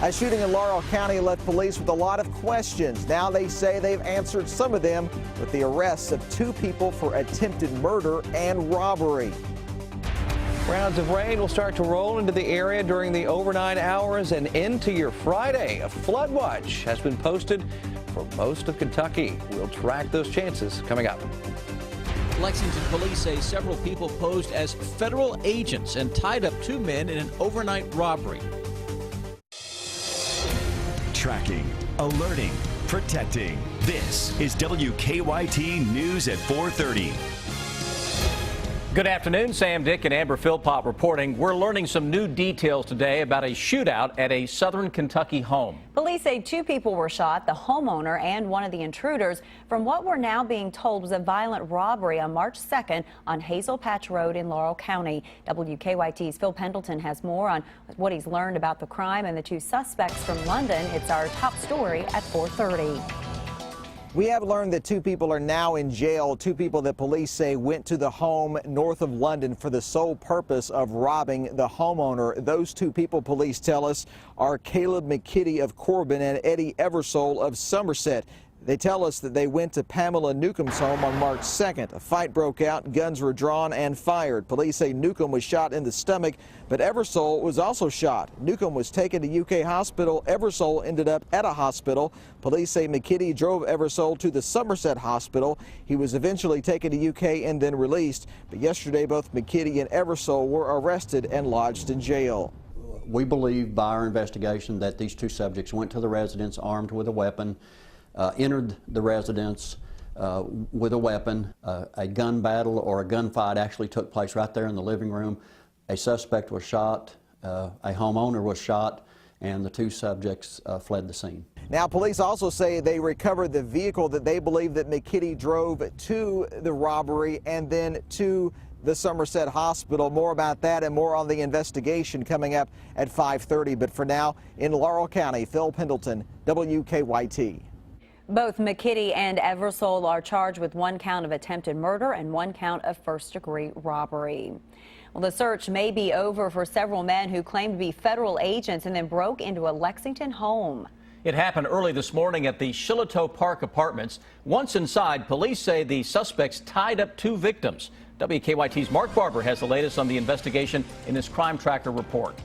A shooting in Laurel County left police with a lot of questions. Now they say they've answered some of them with the arrests of 2 people for attempted murder and robbery. Rounds of rain will start to roll into the area during the overnight hours and into your Friday. A flood watch has been posted for most of Kentucky. We'll track those chances coming up. Lexington police say several people posed as federal agents and tied up 2 men in an overnight robbery. Tracking, alerting, protecting. This is WKYT News at 4:30. Good afternoon. Sam Dick and Amber Philpott reporting. We're learning some new details today about a shootout at a southern Kentucky home. Police say 2 people were shot, the homeowner and one of the intruders, from what we're now being told was a violent robbery on March 2nd on Hazel Patch Road in Laurel County. WKYT's Phil Pendleton has more on what he's learned about the crime and the 2 suspects from London. It's our top story at 4:30. We have learned that 2 people are now in jail, 2 people that police say went to the home north of London for the sole purpose of robbing the homeowner. Those 2 people, police tell us, are Caleb McKitty of Corbin and Eddie Eversole of Somerset. They tell us that they went to Pamela Newcomb's home on March 2nd. A fight broke out, guns were drawn and fired. Police say Newcomb was shot in the stomach, but Eversole was also shot. Newcomb was taken to UK hospital. Eversole ended up at a hospital. Police say McKitty drove Eversole to the Somerset hospital. He was eventually taken to UK and then released. But yesterday, both McKitty and Eversole were arrested and lodged in jail. We believe by our investigation that these 2 subjects went to the residence armed with a weapon, entered the residence with a weapon. A gun battle or a gunfight actually took place right there in the living room. A suspect was shot, a homeowner was shot, and the 2 subjects fled the scene. Now, police also say they recovered the vehicle that they believe that McKitty drove to the robbery and then to the Somerset Hospital. More about that and more on the investigation coming up at 5:30. But for now, in Laurel County, Phil Pendleton, WKYT. Both McKitty and Eversole are charged with 1 count of attempted murder and 1 count of first-degree robbery. Well, the search may be over for several men who claimed to be federal agents and then broke into a Lexington home. It happened early this morning at the Shiloh Park Apartments. Once inside, police say the suspects tied up 2 victims. WKYT's Mark Barber has the latest on the investigation in his Crime Tracker report.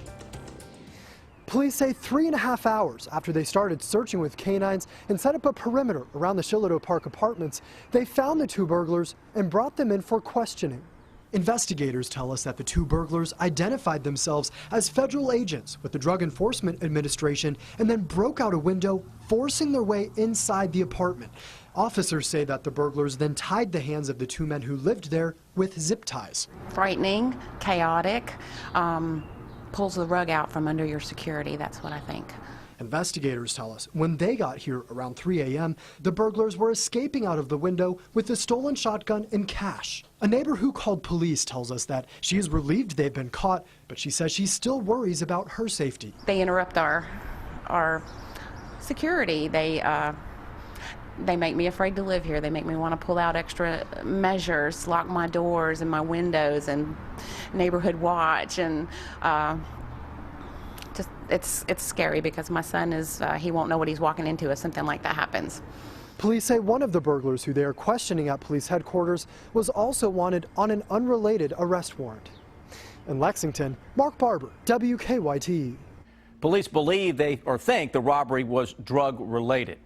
Police say 3.5 hours after they started searching with canines and set up a perimeter around the Shiloh Park Apartments, they found the 2 burglars and brought them in for questioning. Investigators tell us that the 2 burglars identified themselves as federal agents with the Drug Enforcement Administration and then broke out a window, forcing their way inside the apartment. Officers say that the burglars then tied the hands of the 2 men who lived there with zip ties. Frightening, chaotic, pulls the rug out from under your security. That's what I think. Investigators tell us when they got here around 3 a.m., the burglars were escaping out of the window with a stolen shotgun and cash. A neighbor who called police tells us that she is relieved they've been caught, but she says she still worries about her safety. They interrupt our security. They make me afraid to live here. They make me want to pull out extra measures, lock my doors and my windows and neighborhood watch, and just it's scary because my son is he won't know what he's walking into if something like that happens. Police say one of the burglars who they are questioning at police headquarters was also wanted on an unrelated arrest warrant. In Lexington, Mark Barber, WKYT. Police believe think the robbery was drug related.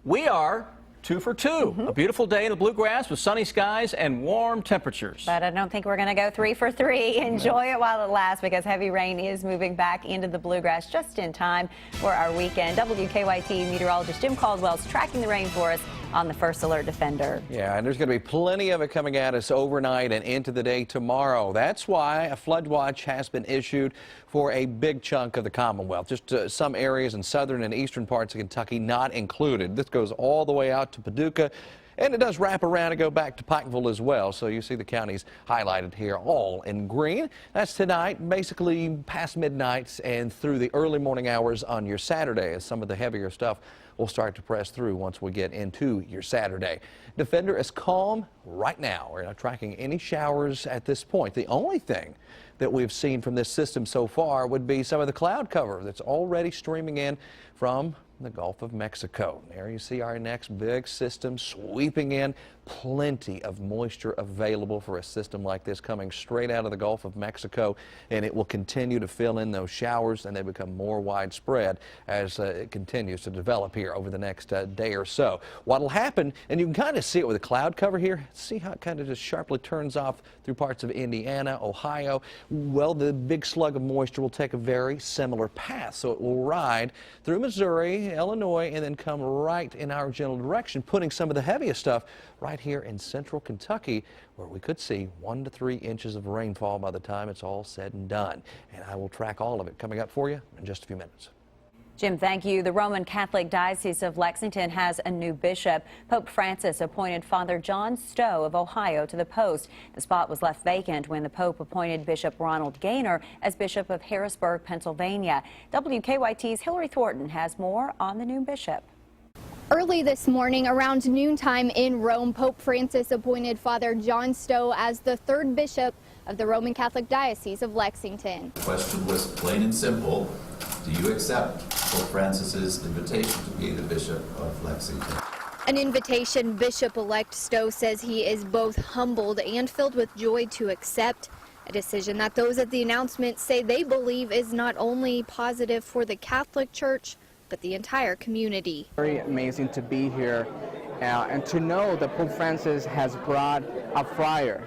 We are 2 for 2. A beautiful day in the bluegrass with sunny skies and warm temperatures. But I don't think we're going to go 3 for 3. Enjoy it while it lasts, because heavy rain is moving back into the bluegrass just in time for our weekend. WKYT meteorologist Jim Caldwell's tracking the rain for us on the First Alert Defender. Yeah, and there's going to be plenty of it coming at us overnight and into the day tomorrow. That's why a flood watch has been issued for a big chunk of the Commonwealth. Just some areas in southern and eastern parts of Kentucky not included. This goes all the way out to Paducah And it does wrap around and go back to Pikeville as well. So you see the counties highlighted here, all in green. That's tonight, basically past midnight and through the early morning hours on your Saturday, as some of the heavier stuff will start to press through once we get into your Saturday. Defender is calm right now. We're not tracking any showers at this point. The only thing that we've seen from this system so far would be some of the cloud cover that's already streaming in from the Gulf of Mexico. There you see our next big system sweeping in. Plenty of moisture available for a system like this coming straight out of the Gulf of Mexico, and it will continue to fill in those showers, and they become more widespread as it continues to develop here over the next day or so. What will happen, and you can kind of see it with the cloud cover here, see how it kind of just sharply turns off through parts of Indiana, Ohio. Well, the big slug of moisture will take a very similar path, so it will ride through Missouri, Illinois, and then come right in our general direction, putting some of the heaviest stuff right here in central Kentucky, where we could see 1 to 3 inches of rainfall by the time it's all said and done. And I will track all of it coming up for you in just a few minutes. Jim, thank you. The Roman Catholic Diocese of Lexington has a new bishop. Pope Francis appointed Father John Stowe of Ohio to the post. The spot was left vacant when the Pope appointed Bishop Ronald Gaynor as Bishop of Harrisburg, Pennsylvania. WKYT's Hillary Thornton has more on the new bishop. Early this morning, around noontime in Rome, Pope Francis appointed Father John Stowe as the third bishop of the Roman Catholic Diocese of Lexington. The question was plain and simple. Do you accept Pope Francis's invitation to be the Bishop of Lexington? An invitation Bishop-elect Stowe says he is both humbled and filled with joy to accept, a decision that those at the announcement say they believe is not only positive for the Catholic Church, but the entire community. Very amazing to be here and to know that Pope Francis has brought a friar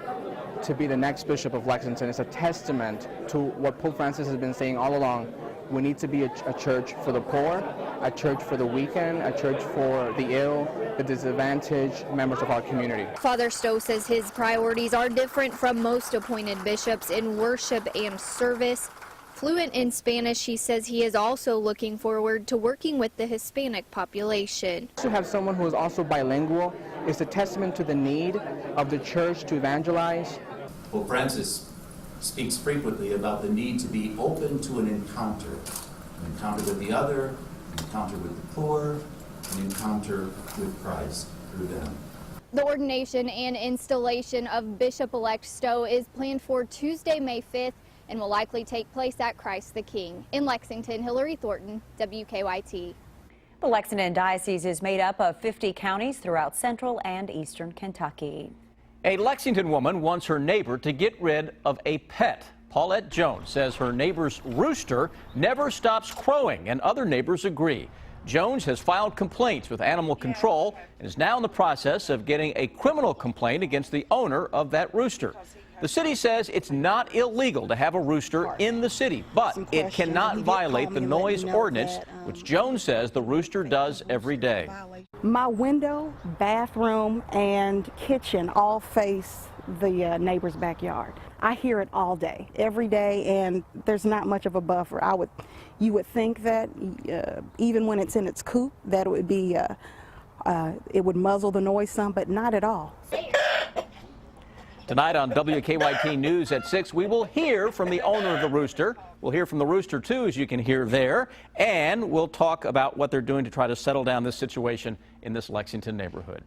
to be the next Bishop of Lexington is a testament to what Pope Francis has been saying all along. We need to be a church for the poor, a church for the weakened, a church for the ill, the disadvantaged members of our community. Father Stowe says his priorities are different from most appointed bishops in worship and service. Fluent in Spanish, he says he is also looking forward to working with the Hispanic population. To have someone who is also bilingual is a testament to the need of the church to evangelize. Pope Francis speaks frequently about the need to be open to an encounter with the other, an encounter with the poor, an encounter with Christ through them. The ordination and installation of Bishop-elect Stowe is planned for Tuesday, May 5th, and will likely take place at Christ the King. In Lexington, Hillary Thornton, WKYT. The Lexington Diocese is made up of 50 counties throughout central and eastern Kentucky. A Lexington woman wants her neighbor to get rid of a pet. Paulette Jones says her neighbor's rooster never stops crowing, and other neighbors agree. Jones has filed complaints with animal control and is now in the process of getting a criminal complaint against the owner of that rooster. The city says it's not illegal to have a rooster in the city, but it cannot violate the noise ordinance, which Jones says the rooster does every day. My window, bathroom, and kitchen all face the neighbor's backyard. I hear it all day, every day, and there's not much of a buffer. You would think that even when it's in its coop, that it would be, it would muzzle the noise some, but not at all. Tonight on WKYT News at 6, we will hear from the owner of the rooster. We'll hear from the rooster, too, as you can hear there. And we'll talk about what they're doing to try to settle down this situation in this Lexington neighborhood.